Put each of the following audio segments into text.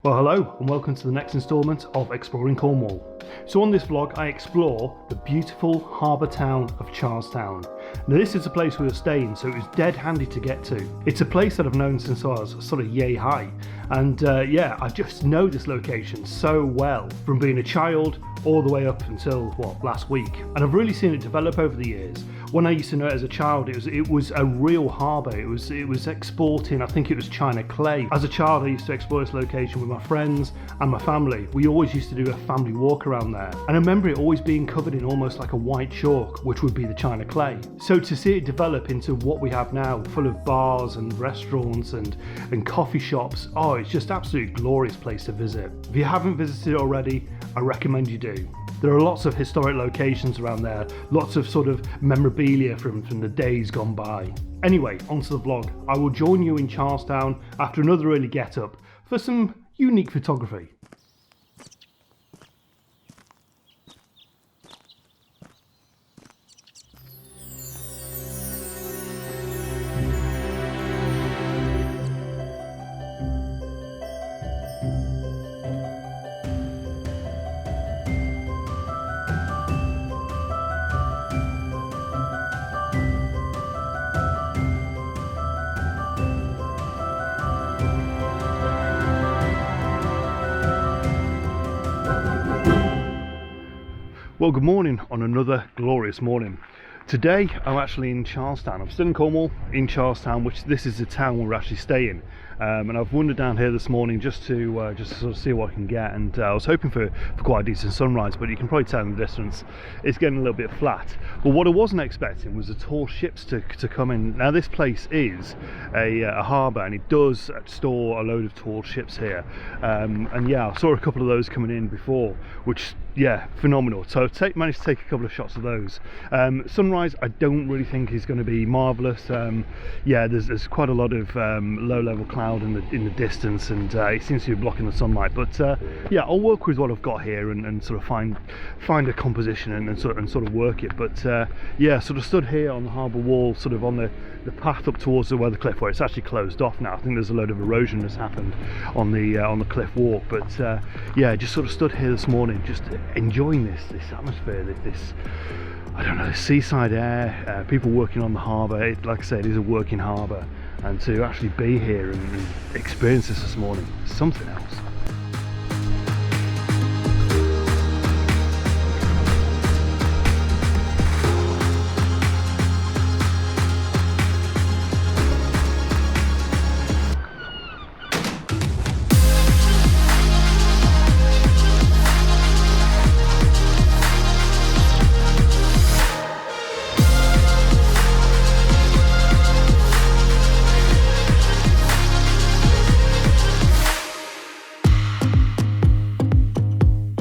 Well, hello and welcome to the next instalment of Exploring Cornwall. So on this vlog I explore the beautiful harbour town of Charlestown. Now this is a place we were staying, so it was dead handy to get to. It's a place that I've known since I was sort of yay high, and yeah, I just know this location so well from being a child all the way up until last week, and I've really seen it develop over the years. When I used to know it as a child, it was a real harbour. It was exporting, I think it was China clay. As a child I used to explore this location with my friends and my family. We always used to do a family walk around there, and I remember it always being covered in almost like a white chalk, which would be the China clay. So to see it develop into what we have now, full of bars and restaurants and coffee shops, oh, it's just absolutely glorious place to visit. If you haven't visited it already, I recommend you do. There are lots of historic locations around there, lots of sort of memorabilia from the days gone by. Anyway, onto the vlog. I will join you in Charlestown after another early get-up for some unique photography. Well, good morning on another glorious morning. Today I'm actually in Charlestown. I'm still in Cornwall, in Charlestown, which this is the town we're actually staying. And I've wandered down here this morning just to sort of see what I can get, and I was hoping for quite a decent sunrise, but you can probably tell in the distance it's getting a little bit flat. But what I wasn't expecting was the tall ships to come in. Now this place is a harbour, and it does store a load of tall ships here, and yeah, I saw a couple of those coming in before, which, yeah, phenomenal. So I've managed to take a couple of shots of those. Sunrise I don't really think is going to be marvellous. Yeah, there's quite a lot of low-level cloud in the distance, and it seems to be blocking the sunlight, but yeah, I'll work with what I've got here and sort of find a composition and sort of work it. But yeah, sort of stood here on the harbour wall, sort of on the path up towards the weather cliff, where it's actually closed off now. I think there's a load of erosion that's happened on the cliff walk, but yeah, just sort of stood here this morning just enjoying this atmosphere, this I don't know, the seaside air, people working on the harbour. Like I said, it is a working harbour, and to actually be here and experience this morning is something else.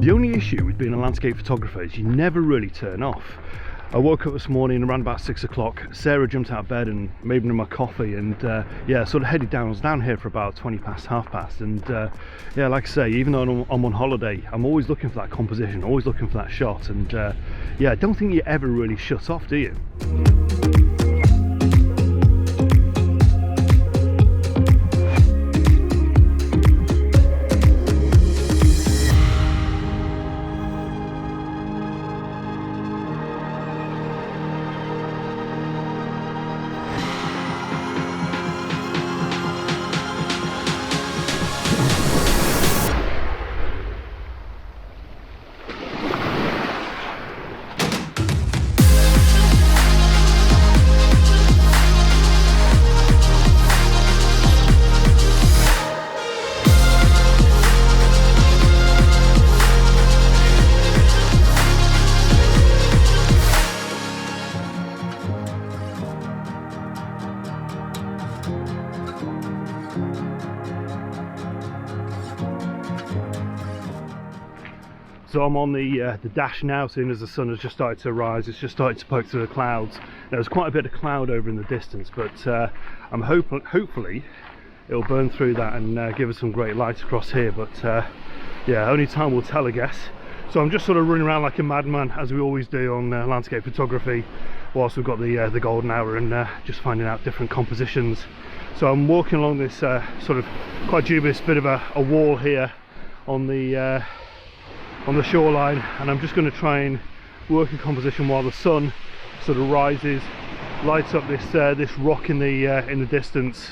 The only issue with being a landscape photographer is you never really turn off. I woke up this morning around about 6 o'clock. Sarah jumped out of bed and made me my coffee, and yeah, sort of headed down. I was down here for about 20 past, half past, and yeah, like I say, even though I'm on holiday, I'm always looking for that composition, always looking for that shot, and yeah, I don't think you ever really shut off, do you? So I'm on the dash now, soon as the sun has just started to rise. It's just started to poke through the clouds. There's quite a bit of cloud over in the distance, but I'm hopefully it'll burn through that and give us some great light across here. But yeah, only time will tell, I guess. So I'm just sort of running around like a madman, as we always do on landscape photography, whilst we've got the golden hour, and just finding out different compositions. So I'm walking along this sort of quite dubious bit of a wall here on the shoreline, and I'm just going to try and work a composition while the sun sort of rises, lights up this rock in the distance,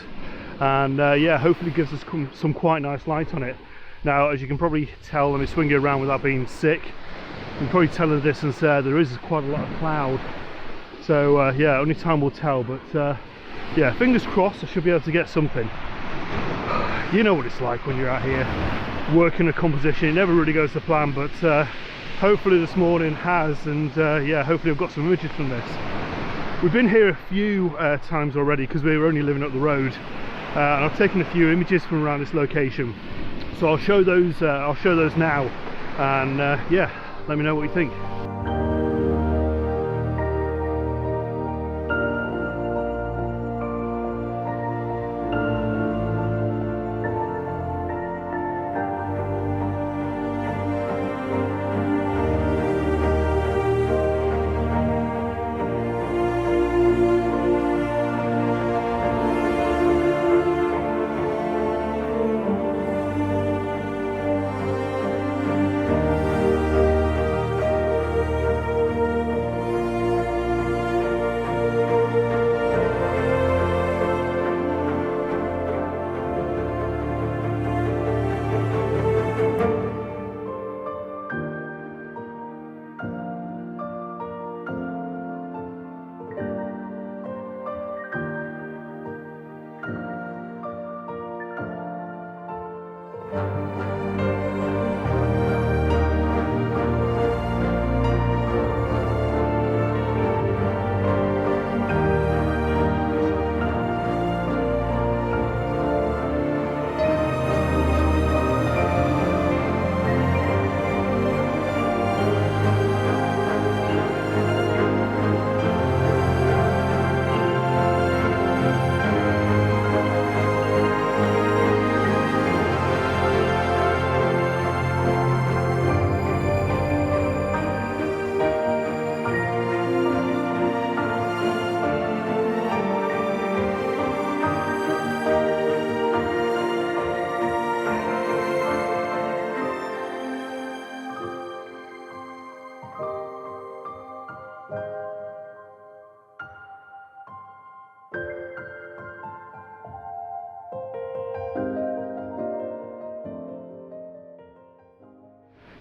and yeah, hopefully gives us some quite nice light on it. Now, as you can probably tell, let me swing it around without being sick. You can probably tell in the distance there is quite a lot of cloud. So yeah, only time will tell, but yeah, fingers crossed I should be able to get something. You know what it's like when you're out here working a composition. It never really goes to plan, but hopefully this morning has, and yeah, hopefully I've got some images from this. We've been here a few times already because we were only living up the road, and I've taken a few images from around this location. So I'll show those now, and yeah, let me know what you think.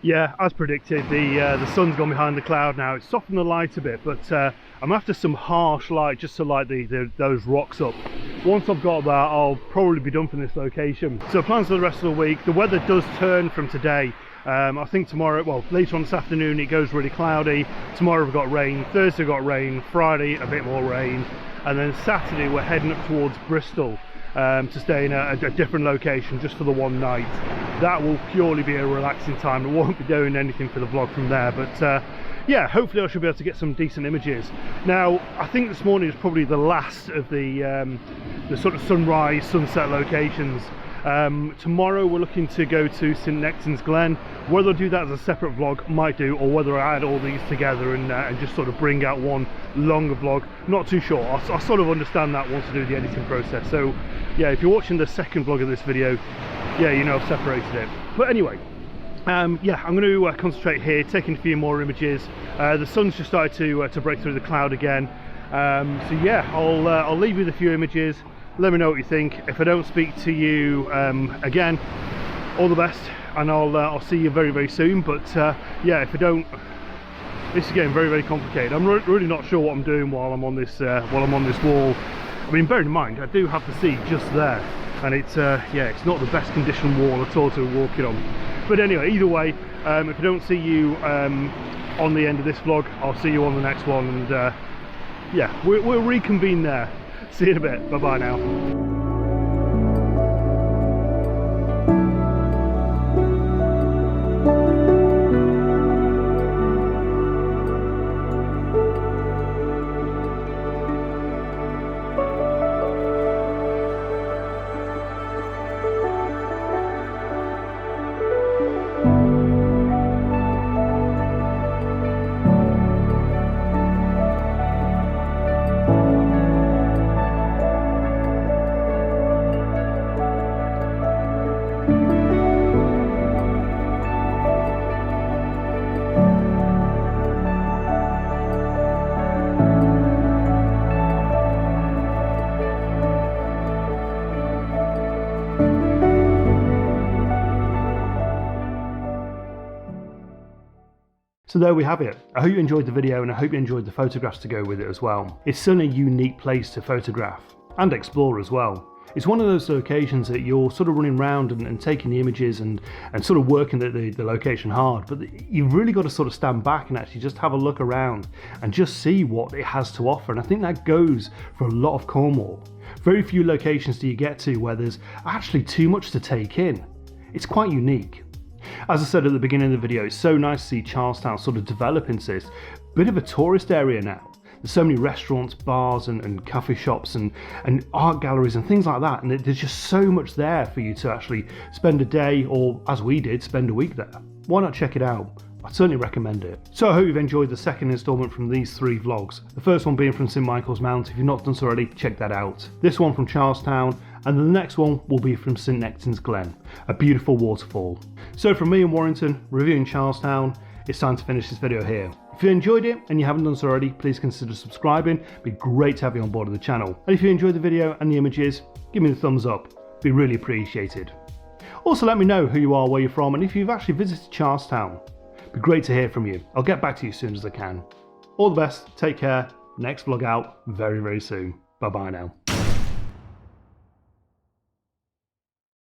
Yeah, as predicted, the sun's gone behind the cloud now. It's softened the light a bit, but I'm after some harsh light just to light those rocks up. Once I've got that, I'll probably be done from this location. So plans for the rest of the week. The weather does turn from today. I think tomorrow, well, later on this afternoon, it goes really cloudy. Tomorrow we've got rain, Thursday we've got rain, Friday a bit more rain, and then Saturday we're heading up towards Bristol to stay in a different location just for the one night. That will purely be a relaxing time. I won't be doing anything for the vlog from there, but yeah, hopefully I should be able to get some decent images. Now, I think this morning is probably the last of the sort of sunrise, sunset locations. Tomorrow we're looking to go to St Nectan's Glen. Whether I do that as a separate vlog, might do, or whether I add all these together and just sort of bring out one longer vlog, not too sure. I sort of understand that once I do the editing process. So yeah, if you're watching the second vlog of this video, yeah, you know I've separated it. But anyway, yeah, I'm going to concentrate here, taking a few more images. The sun's just started to break through the cloud again. So yeah, I'll leave you with a few images. Let me know what you think. If I don't speak to you again, all the best, and I'll see you very, very soon. But yeah, if I don't, this is getting very, very complicated. I'm really not sure what I'm doing while I'm on this wall. I mean, bearing in mind, I do have the sea just there, and it's yeah, it's not the best conditioned wall at all to walk it on. But anyway, either way, if I don't see you on the end of this vlog, I'll see you on the next one, and yeah, we'll reconvene there. See you in a bit. Bye bye now. So there we have it. I hope you enjoyed the video and I hope you enjoyed the photographs to go with it as well. It's certainly a unique place to photograph and explore as well. It's one of those locations that you're sort of running around and taking the images and sort of working the location hard, but you've really got to sort of stand back and actually just have a look around and just see what it has to offer. And I think that goes for a lot of Cornwall. Very few locations do you get to where there's actually too much to take in. It's quite unique. As I said at the beginning of the video, it's so nice to see Charlestown sort of develop into this bit of a tourist area now. There's so many restaurants, bars and coffee shops and art galleries and things like that, and there's just so much there for you to actually spend a day, or as we did, spend a week there. Why not check it out? I'd certainly recommend it. So I hope you've enjoyed the second instalment from these 3 vlogs. The first one being from St Michael's Mount. If you've not done so already, check that out. This one from Charlestown, and the next one will be from St Nectan's Glen, a beautiful waterfall. So from me in Warrington, reviewing Charlestown, it's time to finish this video here. If you enjoyed it and you haven't done so already, please consider subscribing. It'd be great to have you on board of the channel. And if you enjoyed the video and the images, give me the thumbs up. It'd be really appreciated. Also let me know who you are, where you're from, and if you've actually visited Charlestown. It'd be great to hear from you. I'll get back to you as soon as I can. All the best, take care. Next vlog out very, very soon. Bye bye now.